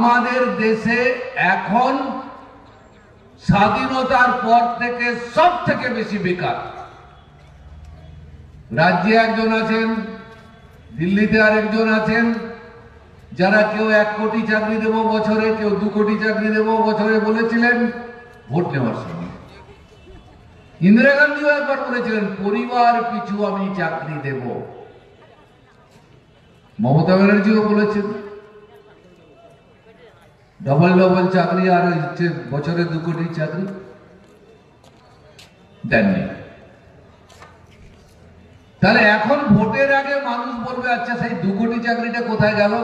আমাদের দেশে এখন স্বাধীনতার পর থেকে সব থেকে বেশি বেকার। রাজ্যে একজন আছেন, দিল্লিতে আরেকজন আছেন, যারা কেউ 1 কোটি চাকরি দেব বছরে, কেউ 2 কোটি চাকরি দেব বছরে বলেছিলেন ভোট নেওয়ার সময়। ইন্দিরা গান্ধীও একবার বলেছিলেন পরিবার পিছু আমি চাকরি দেব। মমতা ব্যানার্জিও বলেছেন ডবল ডবল চাকরি, আর হচ্ছে বছরে 2 কোটি চাকরি দেননি। তাহলে এখন ভোটের আগে মানুষ বলবে আচ্ছা সেই 2 কোটি চাকরিটা কোথায় গেল?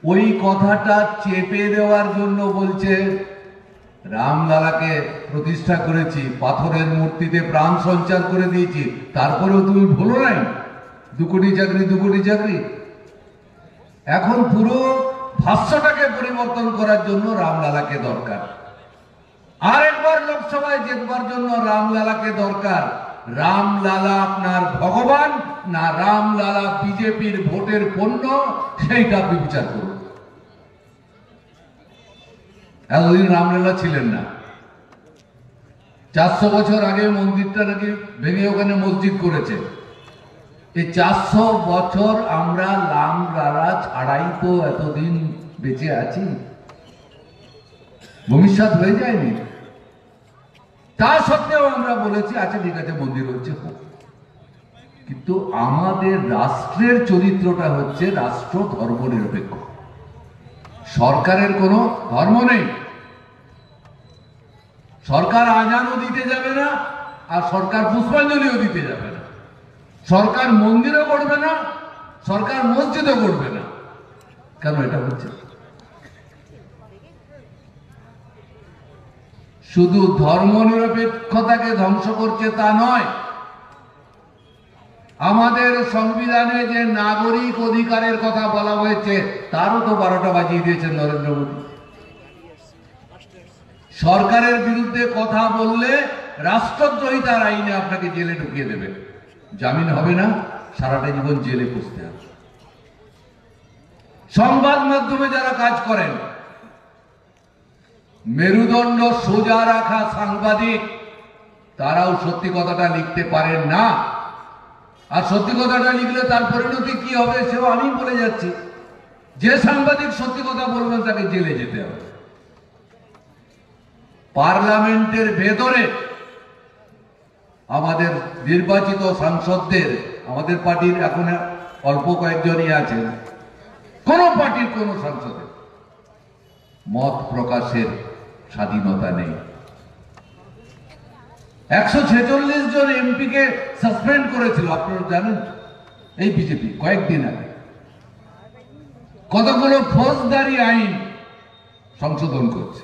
ওই কথাটা চেপে দেওয়ার জন্য বলছে রামলালাকে প্রতিষ্ঠা করেছি, পাথরের মূর্তিতে প্রাণ সঞ্চার করে দিয়েছি, তারপরেও তুমি ভুলো নাই 2 কোটি চাকরি 2 কোটি চাকরি। এখন পুরো ভাষ্যটাকে পরিবর্তন করার জন্য রামলালাকে দরকার। আরেকবার লোকসভায় জিতবার জন্য রামলালাকে দরকার। রামলালা আপনার ভগবান না রামলালা বিজেপির ভোটের পণ্য, সেইটা আপনি বিচার করুন। এতদিন রামলালা ছিলেন না। 400 বছর আগে মন্দিরটা নাকি ভেঙে ওখানে মসজিদ করেছে। এই 400 বছর আমরা রামলালা ছাড়াই তো এতদিন বেঁচে আছি, ভবিষ্যৎ হয়ে যায়নি। তা সত্ত্বেও আমরা বলেছি আচ্ছা ঠিক আছে মন্দির হচ্ছে হোক। কিন্তু আমাদের রাষ্ট্রের চরিত্রটা হচ্ছে রাষ্ট্র ধর্মনিরপেক্ষ। সরকারের কোনো ধর্ম নেই। সরকার আজানও দিতে যাবে না, আর সরকার পুষ্পাঞ্জলিও দিতে যাবে না। সরকার মন্দিরও করবে না, সরকার মসজিদও করবে না। কেন এটা হচ্ছে? শুধু ধর্মনিরপেক্ষতাকে ধ্বংস করছে তা নয়, আমাদের সংবিধানে যে নাগরিক অধিকারের কথা বলা হয়েছে তারও তো 12টা বাজিয়ে দিয়েছেন নরেন্দ্র মোদী। সরকারের বিরুদ্ধে কথা বললে রাষ্ট্রদ্রোহিতার আইনে আপনাকে জেলে ঢুকিয়ে দেবে, জামিন হবে না, সারাটা জীবন জেলে বসতে হবে। সংবাদ মাধ্যমে যারা কাজ করেন, মেরুদণ্ড সোজা রাখা সাংবাদিক, তারাও সত্যি কথাটা লিখতে পারেন না। আর সত্যি কথাটা লিখলে তার পরিণতি কি হবে সেও আমি বলে যাচ্ছি। যে সাংবাদিক সত্যি কথা বলবেন তাকে জেলে যেতে হবে। পার্লামেন্টের ভেতরে আমাদের নির্বাচিত সাংসদদের, আমাদের পার্টির এখন অল্প কয়েকজনই আছেন, কোন পার্টির কোন সাংসদের মত প্রকাশের স্বাধীনতা নেই। 146 জন এমপিকে সাসপেন্ড করেছিল, আপনারা জানেন, এই বিজেপি কয়েকদিন আগে। কতগুলো ফৌজদারি আইন সংশোধন করছে।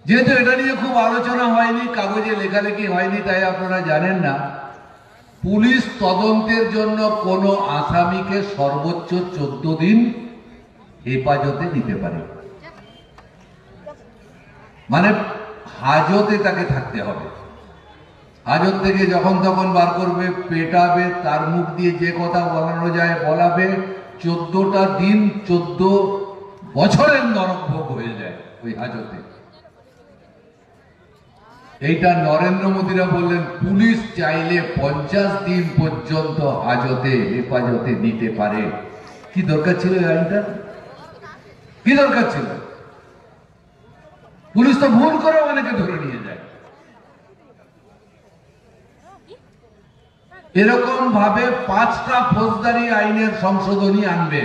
যেহেতু এটা নিয়ে খুব আলোচনা হয়নি, কাগজে লেখালেখি হয়নি, তাই আপনারা জানেন না, পুলিশ তদন্তের জন্য কোনো আসামিকে সর্বোচ্চ 14 দিন হেফাজতে নিতে পারে। মানে হাজতে তাকে থাকতে হবে। হাজত থেকে যখন তখন বার করবে, পেটাবে, তার মুখ দিয়ে যে কথা বলানো যায় বলাবে। 14টা দিন 14 বছরের নরকভোগ হয়ে যায় ওই হাজতে। এইটা নরেন্দ্র মোদীরা বললেন পুলিশ চাইলে 50 দিন পর্যন্ত হাজতে হেফাজতে নিতে পারে। কি দরকার ছিল এই আইনটা? কি দরকার ছিল? পুলিশ তো ভুল করে অনেকে ধরে নিয়ে যায়। এরকম ভাবে 5টা ফৌজদারি আইনের সংশোধনী আনবে।